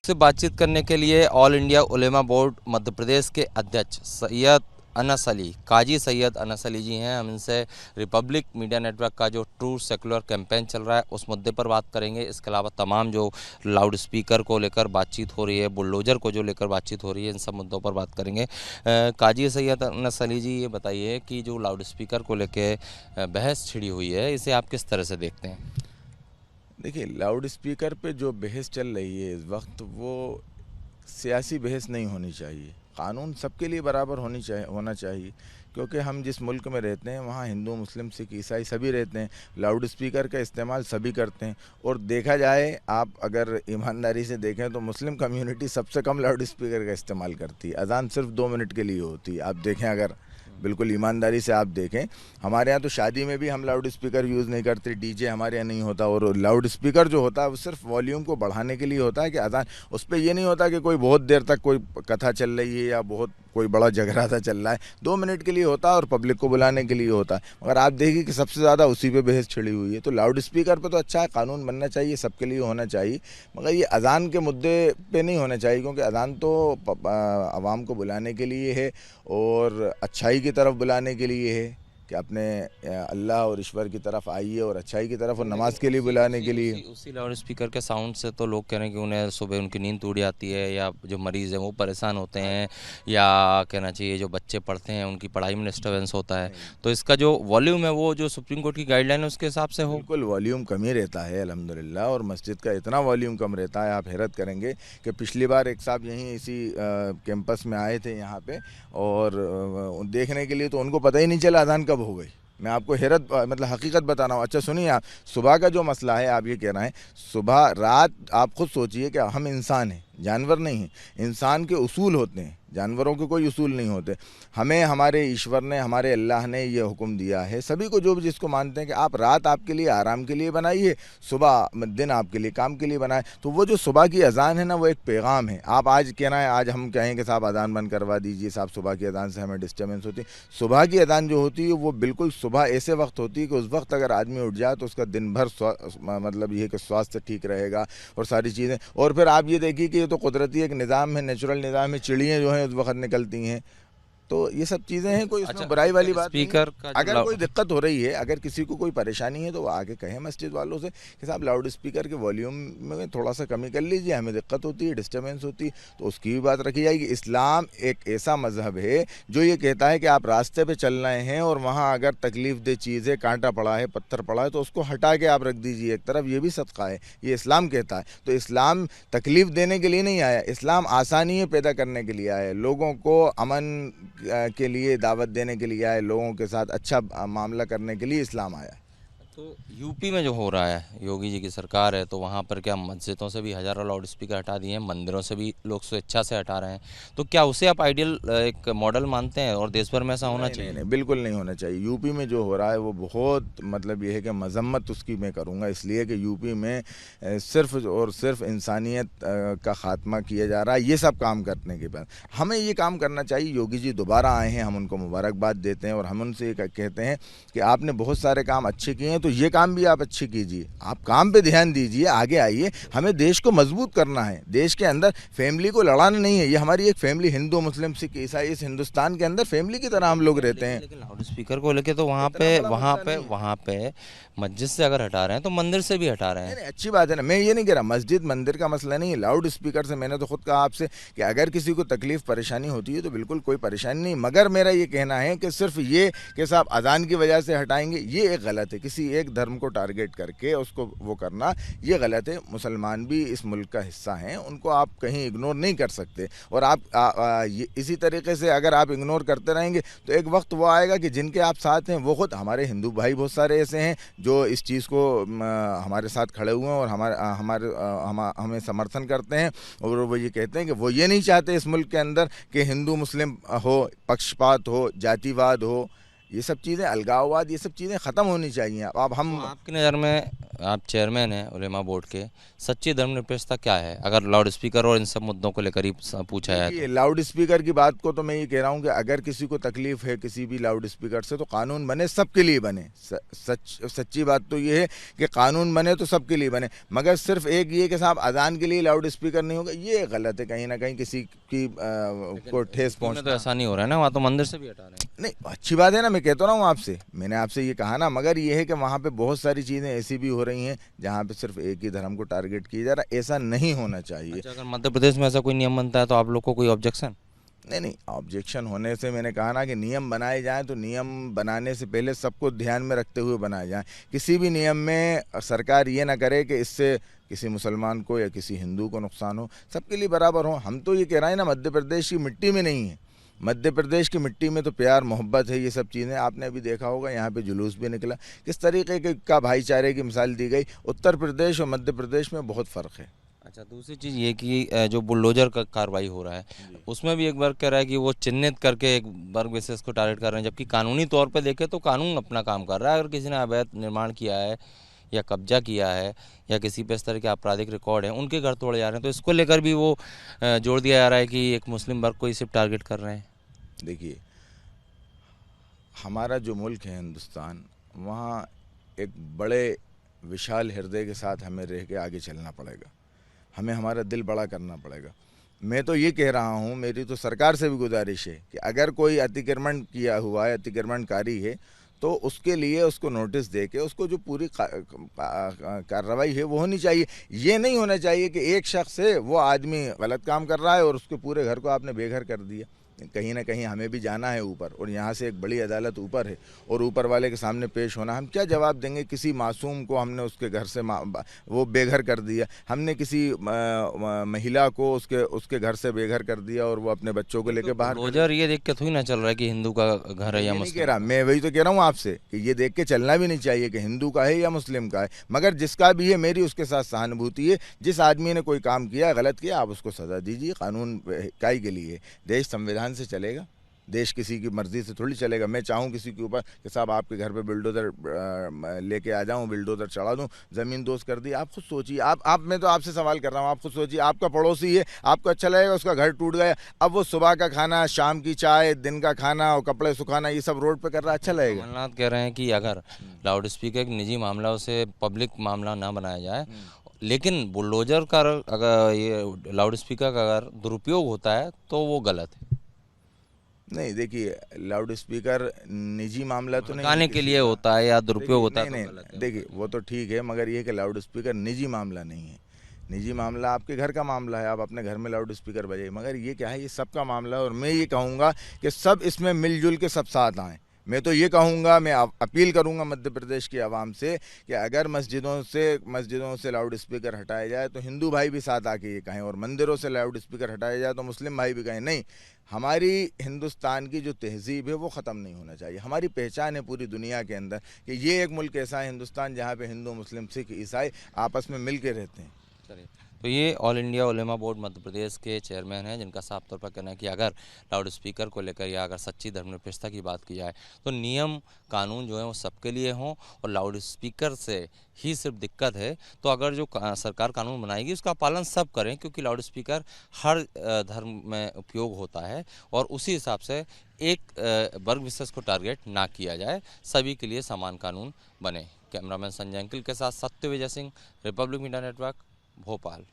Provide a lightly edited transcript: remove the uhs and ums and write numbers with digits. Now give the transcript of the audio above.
से बातचीत करने के लिए ऑल इंडिया उलेमा बोर्ड मध्य प्रदेश के अध्यक्ष सैयद अनस अली, काजी सैयद अनस अली जी हैं। हम इनसे रिपब्लिक मीडिया नेटवर्क का जो ट्रू सेकुलर कैंपेन चल रहा है उस मुद्दे पर बात करेंगे। इसके अलावा तमाम जो लाउड स्पीकर को लेकर बातचीत हो रही है, बुलडोजर को जो लेकर बातचीत हो रही है, इन सब मुद्दों पर बात करेंगे। काजी सैयद अनस अली जी, ये बताइए कि जो लाउड स्पीकर को लेकर बहस छिड़ी हुई है, इसे आप किस तरह से देखते हैं? देखिए, लाउड स्पीकर पे जो बहस चल रही है इस वक्त, वो सियासी बहस नहीं होनी चाहिए। कानून सबके लिए बराबर होना चाहिए, क्योंकि हम जिस मुल्क में रहते हैं वहाँ हिंदू, मुस्लिम, सिख, ईसाई सभी रहते हैं। लाउड स्पीकर का इस्तेमाल सभी करते हैं। और देखा जाए, आप अगर ईमानदारी से देखें तो मुस्लिम कम्युनिटी सबसे कम लाउड स्पीकर का इस्तेमाल करती है। अजान सिर्फ 2 मिनट के लिए होती है। आप देखें, अगर बिल्कुल ईमानदारी से आप देखें, हमारे यहाँ तो शादी में भी हम लाउड स्पीकर यूज़ नहीं करते, डीजे हमारे यहाँ नहीं होता। और लाउड स्पीकर जो होता है वो सिर्फ वॉल्यूम को बढ़ाने के लिए होता है कि अजान, उस पर ये नहीं होता कि कोई बहुत देर तक कोई कथा चल रही है या बहुत कोई बड़ा जगराता चल रहा है। 2 मिनट के लिए होता है और पब्लिक को बुलाने के लिए होता है। मगर आप देखिए कि सबसे ज़्यादा उसी पे बहस छिड़ी हुई है। तो लाउड स्पीकर पे तो अच्छा है, कानून बनना चाहिए, सबके लिए होना चाहिए, मगर ये अजान के मुद्दे पे नहीं होना चाहिए, क्योंकि अजान तो आवाम को बुलाने के लिए है और अच्छाई की तरफ बुलाने के लिए है कि अपने अल्लाह और ईश्वर की तरफ आइए और अच्छाई की तरफ और नमाज के लिए बुलाने के लिए। उसी लाउड स्पीकर के साउंड से तो लोग कह रहे हैं कि उन्हें सुबह उनकी नींद टूट जाती है, या जो मरीज़ हैं वो परेशान होते हैं, या कहना चाहिए जो बच्चे पढ़ते हैं उनकी पढ़ाई में डिस्टर्बेंस होता है। तो इसका जो वॉल्यूम है वो जो सुप्रीम कोर्ट की गाइडलाइन है उसके हिसाब से हो। बिल्कुल वॉल्यूम कम ही रहता है अल्हम्दुलिल्लाह, और मस्जिद का इतना वॉल्यूम कम रहता है, आप हैरत करेंगे कि पिछली बार एक साहब यहीं इसी कैंपस में आए थे यहाँ पे, और देखने के लिए, तो उनको पता ही नहीं चला अजान कब हो गई। मैं आपको हैरत मतलब हकीकत बता रहा हूँ। अच्छा सुनिए, आप सुबह का जो मसला है, आप ये कह रहे हैं सुबह रात, आप खुद सोचिए कि हम इंसान हैं, जानवर नहीं हैं। इंसान के उसूल होते हैं, जानवरों के कोई उसूल नहीं होते। हमें हमारे ईश्वर ने, हमारे अल्लाह ने ये हुक्म दिया है सभी को, जो भी जिसको मानते हैं, कि आप रात आपके लिए आराम के लिए बनाइए, सुबह दिन आपके लिए काम के लिए बनाए। तो वो जो सुबह की अजान है ना, वो एक पैगाम है। आप आज कहना है, आज हम कहें कि साहब अजान बंद करवा दीजिए, साहब सुबह की अजान से हमें डिस्टर्बेंस होती है। सुबह की अजान जो होती है वो बिल्कुल सुबह ऐसे वक्त होती है कि उस वक्त अगर आदमी उठ जाए तो उसका दिन भर मतलब ये कि स्वास्थ्य ठीक रहेगा और सारी चीज़ें। और फिर आप ये देखिए कि ये तो कुदरती एक निज़ाम है, नेचुरल निज़ाम है, चिड़ियाँ जो हैं उस वक्त निकलती हैं। तो ये सब चीज़ें हैं, कोई इसमें बुराई वाली बात नहीं है। अगर कोई दिक्कत हो रही है, अगर किसी को कोई परेशानी है, तो वो आके कहें मस्जिद वालों से कि साहब लाउड स्पीकर के वॉल्यूम में थोड़ा सा कमी कर लीजिए, हमें दिक्कत होती है, डिस्टर्बेंस होती है, तो उसकी भी बात रखी जाएगी। इस्लाम एक ऐसा मजहब है जो ये कहता है कि आप रास्ते पर चल रहे हैं और वहाँ अगर तकलीफ दे चीज़ है, कांटा पड़ा है, पत्थर पड़ा है, तो उसको हटा के आप रख दीजिए एक तरफ, ये भी सदका है, ये इस्लाम कहता है। तो इस्लाम तकलीफ देने के लिए नहीं आया, इस्लाम आसानी पैदा करने के लिए आया, लोगों को अमन के लिए दावत देने के लिए आए, लोगों के साथ अच्छा मामला करने के लिए इस्लाम आया। तो यूपी में जो हो रहा है, योगी जी की सरकार है, तो वहाँ पर क्या मस्जिदों से भी हज़ारों लाउड स्पीकर हटा दिए हैं, मंदिरों से भी लोग स्वेच्छा से हटा रहे हैं, तो क्या उसे आप आइडियल एक मॉडल मानते हैं और देश भर में ऐसा होना चाहिए? नहीं, बिल्कुल नहीं होना चाहिए। यूपी में जो हो रहा है वो बहुत, मतलब ये है कि मजम्मत उसकी मैं करूँगा, इसलिए कि यूपी में सिर्फ और सिर्फ इंसानियत का ख़ात्मा किया जा रहा है। ये सब काम करने के बाद हमें ये काम करना चाहिए। योगी जी दोबारा आए हैं, हम उनको मुबारकबाद देते हैं और हम उनसे ये कहते हैं कि आपने बहुत सारे काम अच्छे किए हैं, तो ये काम भी आप अच्छे कीजिए, आप काम पे ध्यान दीजिए, आगे आइए। हमें देश को मजबूत करना है, देश के अंदर फैमिली को लड़ाना नहीं है। ये हमारी एक फैमिली, हिंदू, मुस्लिम, सिख, ईसाई, इस हिंदुस्तान के अंदर फैमिली की तरह हम लोग रहते हैं। लेकिन लाउड स्पीकर को लेके तो वहाँ पे मस्जिद से अगर हटा रहे हैं तो मंदिर से भी हटा रहे हैं। नहीं, अच्छी बात है ना, मैं ये नहीं कह रहा, मस्जिद मंदिर का मसला नहीं है। लाउड स्पीकर से मैंने तो खुद कहा आपसे कि अगर किसी को तकलीफ परेशानी होती है तो बिल्कुल कोई परेशानी नहीं, मगर मेरा ये कहना है कि सिर्फ ये कि साहब अजान की वजह से हटाएंगे, ये एक गलत है। किसी एक धर्म को टारगेट करके उसको वो करना, ये गलत है। मुसलमान भी इस मुल्क का हिस्सा हैं, उनको आप कहीं इग्नोर नहीं कर सकते। और आप इसी तरीके से अगर आप इग्नोर करते रहेंगे तो एक वक्त वो आएगा कि जिनके आप साथ हैं, वो खुद हमारे हिंदू भाई बहुत सारे ऐसे हैं जो इस चीज़ को हमारे साथ खड़े हुए हैं और हमें समर्थन करते हैं। और वो ये कहते हैं कि वो ये नहीं चाहते इस मुल्क के अंदर कि हिंदू मुस्लिम हो, पक्षपात हो, जातिवाद हो। ये सब चीज़ें, अलगाववाद, ये सब चीज़ें ख़त्म होनी चाहिए। अब हम तो आपकी नज़र में, आप चेयरमैन हैं उलेमा बोर्ड के, सच्ची धर्मनिरपेक्षता क्या है अगर लाउड स्पीकर और इन सब मुद्दों को लेकर ही पूछा जाए देखिए, तो? लाउड स्पीकर की बात को तो मैं ये कह रहा हूँ कि अगर किसी को तकलीफ है किसी भी लाउड स्पीकर से, तो कानून बने, सबके लिए बने। सच्ची बात तो ये है कि कानून बने तो सबके लिए बने, मगर सिर्फ एक ये कि साहब अजान के लिए लाउड स्पीकर नहीं होगा, ये गलत है। कहीं ना कहीं किसी की को ठेस तो पहुँचना। ऐसा नहीं हो रहा है ना, वहाँ तो मंदिर से भी हटा रहे हैं। नहीं, अच्छी बात है ना, मैं कहता रहा हूँ आपसे, मैंने आपसे ये कहा ना, मगर ये है कि वहाँ पे बहुत सारी चीज़ें ऐसी भी हो रही हैं जहाँ पे सिर्फ एक ही धर्म को टारगेट किया जा रहा है। ऐसा नहीं होना चाहिए। अच्छा, अगर मध्य प्रदेश में ऐसा कोई नियम बनता है तो आप लोग को कोई ऑब्जेक्शन? नहीं, ऑब्जेक्शन होने से मैंने कहा ना कि नियम बनाए जाएं तो नियम बनाने से पहले सबको ध्यान में रखते हुए बनाए जाएं। किसी भी नियम में सरकार ये ना करे कि इससे किसी मुसलमान को या किसी हिंदू को नुकसान हो, सबके लिए बराबर हो। हम तो ये कह रहे हैं ना, मध्य प्रदेश की मिट्टी में नहीं है, मध्य प्रदेश की मिट्टी में तो प्यार मोहब्बत है, ये सब चीज़ें आपने अभी देखा होगा। यहाँ पे जुलूस भी निकला, किस तरीके का भाईचारे की मिसाल दी गई। उत्तर प्रदेश और मध्य प्रदेश में बहुत फ़र्क है। अच्छा, दूसरी चीज़ ये कि जो बुलडोजर का कार्रवाई हो रहा है, उसमें भी एक वर्ग कह रहा है कि वो चिन्हित करके एक वर्ग विशेष को टारगेट कर रहे हैं, जबकि कानूनी तौर पे देखें तो कानून अपना काम कर रहा है। अगर किसी ने अवैध निर्माण किया है या कब्जा किया है या किसी पे इस तरह के आपराधिक रिकॉर्ड है, उनके घर तोड़े जा रहे हैं, तो इसको लेकर भी वो जोड़ दिया जा रहा है कि एक मुस्लिम वर्ग को ही सिर्फ टारगेट कर रहे हैं। देखिए, हमारा जो मुल्क है हिंदुस्तान, वहाँ एक बड़े विशाल हृदय के साथ हमें रह के आगे चलना पड़ेगा। हमें हमारा दिल बड़ा करना पड़ेगा। मैं तो ये कह रहा हूँ, मेरी तो सरकार से भी गुजारिश है कि अगर कोई अतिक्रमण किया हुआ है, अतिक्रमणकारी है, तो उसके लिए उसको नोटिस दे के उसको जो पूरी कार्रवाई है वो होनी चाहिए। ये नहीं होना चाहिए कि एक शख्स है, वो आदमी गलत काम कर रहा है और उसके पूरे घर को आपने बेघर कर दिया। कहीं ना कहीं हमें भी जाना है ऊपर, और यहाँ से एक बड़ी अदालत ऊपर है, और ऊपर वाले के सामने पेश होना। हम क्या जवाब देंगे किसी मासूम को? हमने उसके घर से वो बेघर कर दिया, हमने किसी महिला को उसके घर से बेघर कर दिया और वो अपने बच्चों को लेकर बाहर। बुलडोजर ये देख के थोड़ी ना चल रहा है कि हिंदू का घर है या नहीं कह मुस्लिम। रहा, मैं वही तो कह रहा हूँ आपसे कि ये देख के चलना भी नहीं चाहिए कि हिंदू का है या मुस्लिम का है, मगर जिसका भी है, मेरी उसके साथ सहानुभूति है। जिस आदमी ने कोई काम किया, गलत किया, आप उसको सज़ा दीजिए। कानून काई के लिए? देश संविधान से चलेगा, देश किसी की मर्ज़ी से थोड़ी चलेगा। मैं चाहूँ किसी के ऊपर कि साहब आपके घर पे बिल्डोज़र लेके आ जाऊँ, बिल्डोज़र चढ़ा दूँ, ज़मीन दोस्त कर दी। आप खुद सोचिए, आप मैं तो आपसे सवाल कर रहा हूँ, आप खुद सोचिए, आपका पड़ोसी है, आपको अच्छा लगेगा उसका घर टूट गया, अब वो सुबह का खाना, शाम की चाय, दिन का खाना और कपड़े सुखाना, ये सब रोड पर कर रहा, अच्छा लगेगा? कमलनाथ कह रहे हैं कि अगर लाउड स्पीकर एक निजी मामला, उसे पब्लिक मामला ना बनाया जाए, लेकिन बुलडोजर का अगर ये लाउड स्पीकर का अगर दुरुपयोग होता है तो वो गलत है। नहीं, देखिए, लाउड स्पीकर निजी मामला तो नहीं भड़काने के लिए होता है या दुरुपयोग होता है तो नहीं, गलत है। देखिए वो तो ठीक है, मगर ये कि लाउड स्पीकर निजी मामला नहीं है। निजी मामला आपके घर का मामला है, आप अपने घर में लाउड स्पीकर बजाइए, मगर ये क्या है, ये सबका मामला है। और मैं ये कहूँगा कि सब इसमें मिलजुल के सब साथ आएँ। मैं तो ये कहूँगा, मैं अपील करूँगा मध्य प्रदेश की आवाम से कि अगर मस्जिदों से लाउड स्पीकर हटाया जाए तो हिंदू भाई भी साथ आके ये कहें, और मंदिरों से लाउड स्पीकर हटाया जाए तो मुस्लिम भाई भी कहें। नहीं, हमारी हिंदुस्तान की जो तहज़ीब है वो ख़त्म नहीं होना चाहिए। हमारी पहचान है पूरी दुनिया के अंदर कि ये एक मुल्क ऐसा है हिंदुस्तान जहाँ पे हिंदू, मुस्लिम, सिख, ईसाई आपस में मिल के रहते हैं। चलिए, तो ये ऑल इंडिया उलेमा बोर्ड मध्य प्रदेश के चेयरमैन हैं, जिनका साफ तौर पर कहना है कि अगर लाउड स्पीकर को लेकर या अगर सच्ची धर्मनिरपेक्षता की बात की जाए तो नियम कानून जो है वो सबके लिए हों, और लाउड स्पीकर से ही सिर्फ दिक्कत है तो अगर जो सरकार कानून बनाएगी उसका पालन सब करें, क्योंकि लाउड स्पीकर हर धर्म में उपयोग होता है, और उसी हिसाब से एक वर्ग विशेष को टारगेट ना किया जाए, सभी के लिए समान कानून बने। कैमरामैन संजय अंकिल के साथ Satya Vijay Singh, Republic Media Network, Bhopal.